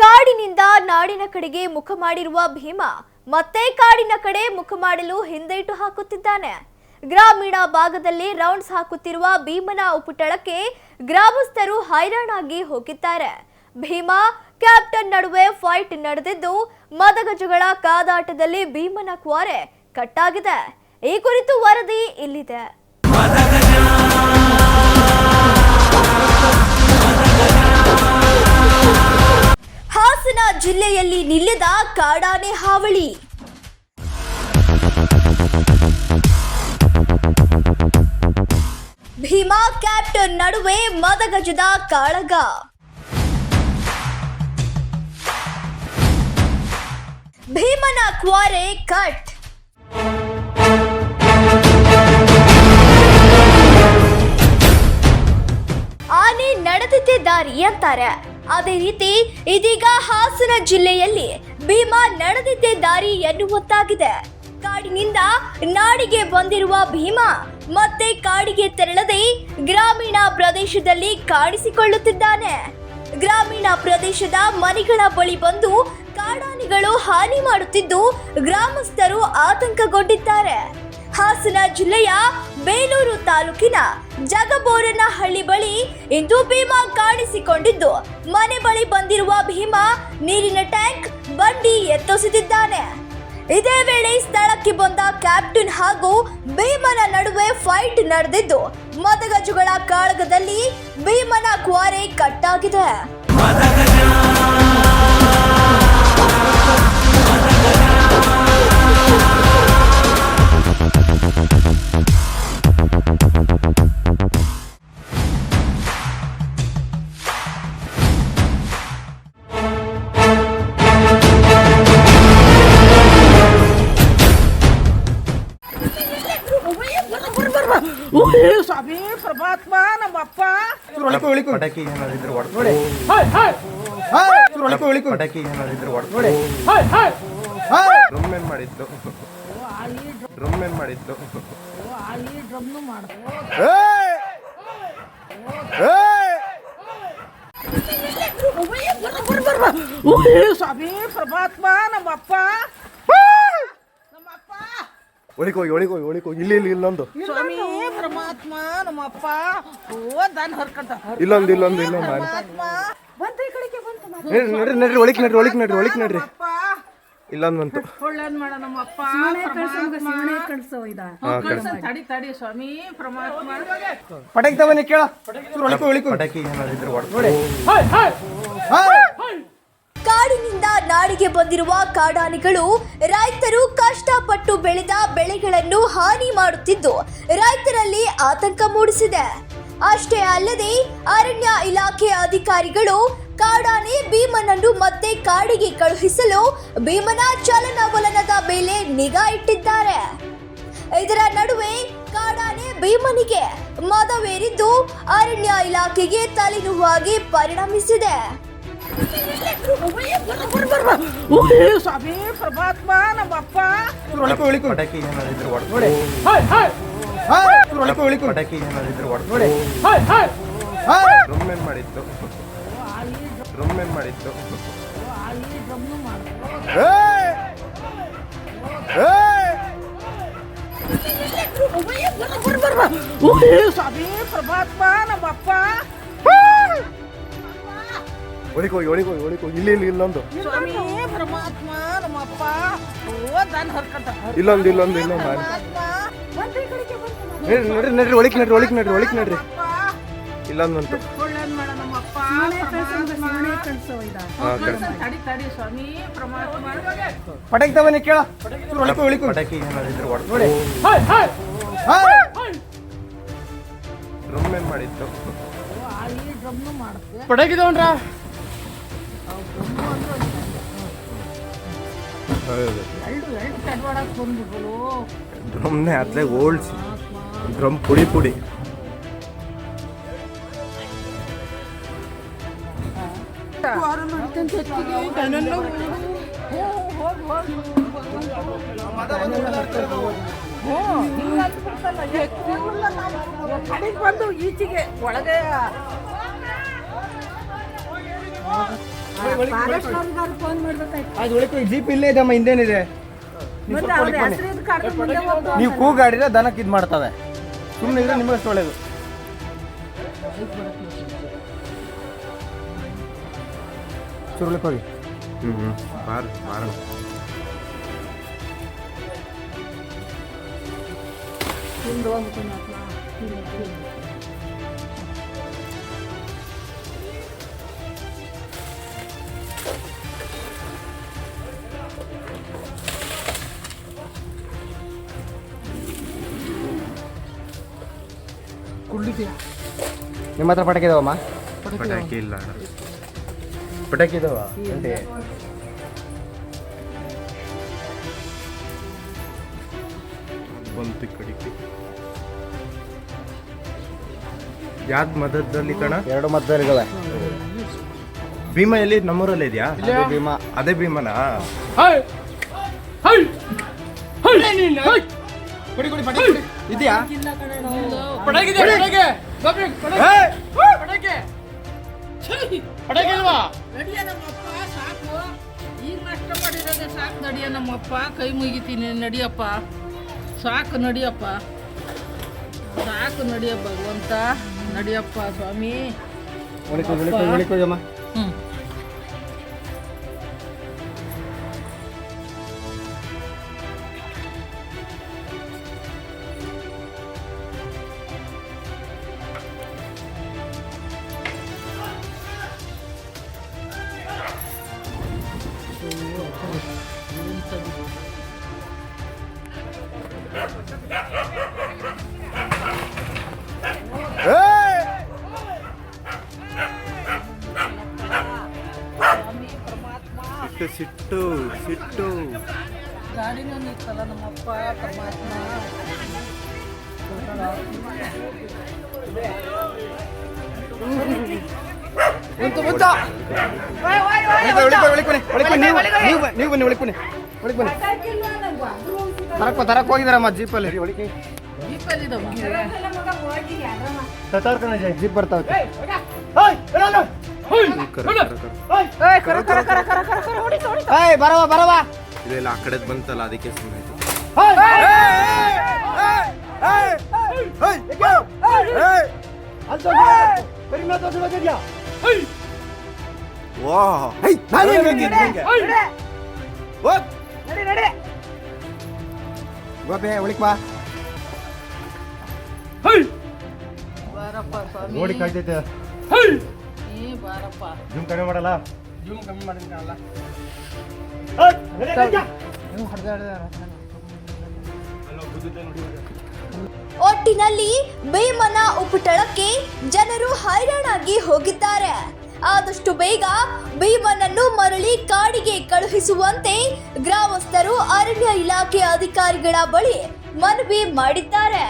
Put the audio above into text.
ಕಾಡಿನಿಂದ ನಾಡಿನ ಕಡೆಗೆ ಮುಖ ಮಾಡಿರುವ ಭೀಮ ಮತ್ತೆ ಕಾಡಿನ ಕಡೆ ಮುಖ ಮಾಡಲು ಹಿಂದೇಟು ಹಾಕುತ್ತಿದ್ದಾನೆ. ಗ್ರಾಮೀಣ ಭಾಗದಲ್ಲಿ ರೌಂಡ್ಸ್ ಹಾಕುತ್ತಿರುವ ಭೀಮನ ಉಪಟಳಕ್ಕೆ ಗ್ರಾಮಸ್ಥರು ಹೈರಾಣಾಗಿ ಹೋಗಿದ್ದಾರೆ. ಭೀಮ ಕ್ಯಾಪ್ಟನ್ ನಡುವೆ ಫೈಟ್ ನಡೆದಿದ್ದು ಮದಗಜಗಳ ಕಾದಾಟದಲ್ಲಿ ಭೀಮನ ಕ್ವಾರೆ ಕಟ್ಟಾಗಿದೆ. ಈ ಕುರಿತು ವರದಿ ಇಲ್ಲಿದೆ. ಹಾಸನ ಜಿಲ್ಲೆಯಲ್ಲಿ ನಿಲ್ಲದ ಕಾಡಾನೆ ಹಾವಳಿ. ಭೀಮಾ ಕ್ಯಾಪ್ಟನ್ ನಡುವೆ ಮದಗಜದ ಕಾಳಗ. ಭೀಮನ ಕ್ವಾರೆ ಕಟ್. ಆನೆ ನಡೆದಿದ್ದೇ ದಾರಿ ಅಂತಾರೆ. ಅದೇ ರೀತಿ ಇದೀಗ ಹಾಸನ ಜಿಲ್ಲೆಯಲ್ಲಿ ಭೀಮಾ ನಡೆದಿದ್ದೇ ದಾರಿ ಎನ್ನುವಂತಾಗಿದೆ. ಕಾಡಿನಿಂದ ನಾಡಿಗೆ ಬಂದಿರುವ ಭೀಮಾ ಮತ್ತೆ ಕಾಡಿಗೆ ತೆರಳದೆ ಗ್ರಾಮೀಣ ಪ್ರದೇಶದಲ್ಲಿ ಕಾಣಿಸಿಕೊಳ್ಳುತ್ತಿದ್ದಾನೆ. ಗ್ರಾಮೀಣ ಪ್ರದೇಶದ ಮನೆಗಳ ಬಳಿ ಬಂದು ಕಾಡಾನೆಗಳು ಹಾನಿ ಮಾಡುತ್ತಿದ್ದು ಗ್ರಾಮಸ್ಥರು ಆತಂಕಗೊಂಡಿದ್ದಾರೆ. ಹಾಸನ ಜಿಲ್ಲೆಯ ಬೇಲೂರು ತಾಲೂಕಿನ ಜಗಬೋರನಹಳ್ಳಿ ಬಳಿ ಇಂದು ಭೀಮಾ ಕಾಣಿಸಿಕೊಂಡಿದ್ದು, ಮನೆ ಬಳಿ ಬಂದಿರುವ ಭೀಮಾ ನೀರಿನ ಟ್ಯಾಂಕ್ ಬಂಡಿ ಎತ್ತೊಸೆದಿದ್ದಾನೆ. ಇದೇ ವೇಳೆ ಸ್ಥಳಕ್ಕೆ ಬಂದ ಕ್ಯಾಪ್ಟನ್ ಹಾಗೂ ಭೀಮನ ನಡುವೆ ಫೈಟ್ ನಡೆದಿದ್ದು ಮದಗಜಗಳ ಕಾಳಗದಲ್ಲಿ ಭೀಮನ ಕ್ವಾರೆ ಕಟ್ಟಾಗಿದೆ. ಸ್ವಾಮಿ ಪರಮಾತ್ಮ ನಮ್ಮಪ್ಪ ಪಟಾಕಿ ಏನಾದ್ರು ಹೊಡೆದು ಪಟಾಕಿ ಏನಾದ್ರು ಹೊಡೆದು ಡ್ರಮ್ ಏನ್ ಮಾಡಿದ್ದು ಡ್ರಮ್ನು ಮಾಡ್ದು ಸ್ವಾಮಿ ಪರಮಾತ್ಮ ನಮ್ಮಪ್ಪ ಒಳಿಕೋ ಇಲ್ಲಿ ಇಲ್ಲೊಂದು ಸ್ವಾಮಿ ಪರಮಾತ್ಮ ನಮ್ಮಪ್ಪ ದಾನ್ ಹರ್ಕಂತ ಇಲ್ಲೊಂದು ನಡ್ರಿ ಒಳಿಕ್ ನಡ್ರಿ ಇಲ್ಲೊಂದು ಬಂತು. ಒಳ್ಳೇದ್ ಮಾಡ ನಮ್ಮಪ್ಪ ತಡಿ ಸ್ವಾಮಿ ಪರಮಾತ್ಮ ಪಟಾಕಿ ತಗೊಂಡು ಕೇಳ ಪಟಾಕಿ ಏನಾದ್ರು ಹೊಡೆದು ಕಾಡಿನಿಂದ ನಾಡಿಗೆ ಬಂದಿರುವ ಕಾಡಾನೆಗಳು ರೈತರು ಕಷ್ಟಪಟ್ಟು ಬೆಳೆದ ಬೆಳೆಗಳನ್ನು ಹಾನಿ ಮಾಡುತ್ತಿದ್ದು ರೈತರಲ್ಲಿ ಆತಂಕ ಮೂಡಿಸಿದೆ. ಅಷ್ಟೇ ಅಲ್ಲದೆ ಅರಣ್ಯ ಇಲಾಖೆ ಅಧಿಕಾರಿಗಳು ಕಾಡಾನೆ ಭೀಮನನ್ನು ಮತ್ತೆ ಕಾಡಿಗೆ ಕಳುಹಿಸಲು ಭೀಮನ ಚಲನವಲನದ ಮೇಲೆ ನಿಗಾ ಇಟ್ಟಿದ್ದಾರೆ. ಇದರ ನಡುವೆ ಕಾಡಾನೆ ಭೀಮನಿಗೆ ಮದವೇರಿದ್ದು ಅರಣ್ಯ ಇಲಾಖೆಗೆ ತಲೆನೋವಾಗಿ ಪರಿಣಮಿಸಿದೆ. ಸ್ವಾಮಿ ಪರಮಾತ್ಮ ನಮ್ಮಪ್ಪ ಪಟಾಕಿ ಏನಾದ್ರು ಹೊಡೆದು ಪಟಾಕಿ ಏನಾದ್ರು ಹೊಡೆದು ಡ್ರಮ್ ಏನ್ ಮಾಡಿದ್ದು ಡ್ರಮ್ನು ಮಾಡ್ದು ಸ್ವಾಮಿ ಪರಮಾತ್ಮ ನಮ್ಮಪ್ಪ ಒಳಿಕೋ ಇಲ್ಲಿ ಇಲ್ಲೊಂದು ಸ್ವಾಮಿ ಪರಮಾತ್ಮ ನಮ್ಮಪ್ಪ ದಾನ್ ಹರ್ಕಂತ ಇಲ್ಲೊಂದು ನಡ್ರಿ ಒಳಿಕ್ ನಡ್ರಿ ಇಲ್ಲೊಂದು ಬಂತು. ಒಳ್ಳೇದ್ ಮಾಡ ನಮ್ಮಪ್ಪ ತಡಿ ಸ್ವಾಮಿ ಪರಮಾತ್ಮ ಪಟಾಕಿ ತಗೊಂಡು ಕೇಳ ಪಟಾಕಿ ಏನಾದ್ರು ಹೊಡೆದು ಡ್ರಮ್ ಏನ್ ಮಾಡಿದ್ದು ಡ್ರಮ್ನು ಮಾಡ್ದು ಪಟಾಕಿ ತಗೊಂಡ್ರ ಎರಡು ಕಡ್ವಾಡಕ್ ಬಂದ್ಬಿಟ್ರು ಡ್ರಮ್ನೇ ಅದ್ಲೇ ಓಲ್ಸಿ ಡ್ರಮ್ ಪುಡಿ ಬಂದು ಈಚೆಗೆ ಒಳಗೆ ಫಾರೆಸ್ಟ್ನವ್ರಿಗಾರು ಫೋನ್ ಮಾಡ್ಬೇಕಾಯ್ತು. ಅದು ಉಳಿಕೋ ಜೀಪ್ ಇಲ್ಲೇ ಇದಮ್ಮ ಹಿಂದೇನಿದೆ ನೀವು ಮತ್ತೆ ಸ್ವಲ್ಪ ಅವ್ರ ಒಳಗೆ ಬನ್ನಿ. ಹೆಸರು ಕರೆದು ಮುಂದೆ ಹೋಗ್ಬೋದು. ನೀವು ಕೂಗಾಡಿದ್ರೆ ದನಕ್ಕೆ ಇದು ಮಾಡ್ತವೆ ಸುಮ್ಮನೆ ಇದ್ರೆ ನಿಮಗಷ್ಟು ಒಳ್ಳೇದು ಚುರುಳಿಕ್ ಹೋಗಿ ಹಿಂದೆ ಹೋಗ್ಬಿಟ್ಟು ಅಪ್ಪ. ನಿಮ್ಮ ಹತ್ರ ಪಟಾಕಿ ಇದಾವಮ್ಮ ಪಟಾಕಿ ಇಲ್ಲ ಪಟಾಕಿ ಇದಾವ ಬಂತು ಕಡಿಕೆ ಯಾವ್ದು ಮದದಲ್ಲಿ ಕಣ ಎರಡು ಮಧ್ಯದಲ್ಲಿ ಇದಾವೆ ಭೀಮ ಎಲ್ಲಿ ನಮ್ಮೂರಲ್ಲಿ ಇದೆಯಾ ಅದೇ ಭೀಮಾ ಅದೇ ಭೀಮನಾ ಇದೆಯಾ ಇಲ್ಲ ಕಣೋ. ನಡಿಯ ನಮ್ಮಪ್ಪ ಸಾಕು. ಈಗ ನಷ್ಟ ಮಾಡಿರೋದೇ ಸಾಕು. ನಡಿಯ ನಮ್ಮಪ್ಪ ಕೈ ಮುಗಿತೀನಿ. ನಡಿಯಪ್ಪ ಸಾಕು. ನಡಿಯಪ್ಪ ಸಾಕು. ನಡಿಯ ಭಗವಂತ. ನಡಿಯಪ್ಪ ಸ್ವಾಮಿ. ಉಳಿಕೋಯಮ್ಮ ಹ್ಮ್. ಸ್ವಾಮಿ ಪರಮಾತ್ಮ. ಸಿಟ್ಟು ಸಿಟ್ಟು ಗಾಡಿನೂ ನಿಂತಲ್ಲ ನಮ್ಮಪ್ಪ ಪರಮಾತ್ಮ. ನೀವು ಬನ್ನಿ ಒಳಗೆ ಬನ್ನಿ ಒಳಗೆ ಬನ್ನಿ ತರಕ್ ಹೋಗಿದಾರಮ್ಮ ಜೀಪಲ್ಲಿ ಜೀಪಲ್ಲಿದ್ದಾವ. ಜೀಪ್ ಬರ್ತಾವೆ ಬರವ ಇದೆಲ್ಲ ಆ ಕಡೆ ಬಂತಲ್ಲ ಅದಕ್ಕೆ ಸುಮ್ಮನೆ ಗೋಪಿ ಒಳಿಕ್ ಬಾ ಬಾರಪ್ಪ ಸ್ವಾಮಿ. ನೋಡಿ ಕಾಯ್ತೈತೆ ನೀ ಬಾರಪ್ಪ. ಜೂಮ್ ಕಡಿಮೆ ಮಾಡಲ್ಲ ಜೂಮ್ ಕಮ್ಮಿ ಮಾಡಿದ್ರಲ್ಲ ಒಟ್ಟಿನಲ್ಲಿ ಭೀಮನ ಉಪಟಳಕ್ಕೆ ಜನರು ಹೈರಾಣಾಗಿ ಹೋಗಿದ್ದಾರೆ. ಆದಷ್ಟು ಬೇಗ ಭೀಮನನ್ನು ಮರಳಿ ಕಾಡಿಗೆ ಕಳುಹಿಸುವಂತೆ ಗ್ರಾಮಸ್ಥರು ಅರಣ್ಯ ಇಲಾಖೆ ಅಧಿಕಾರಿಗಳ ಬಳಿ ಮನವಿ ಮಾಡಿದ್ದಾರೆ.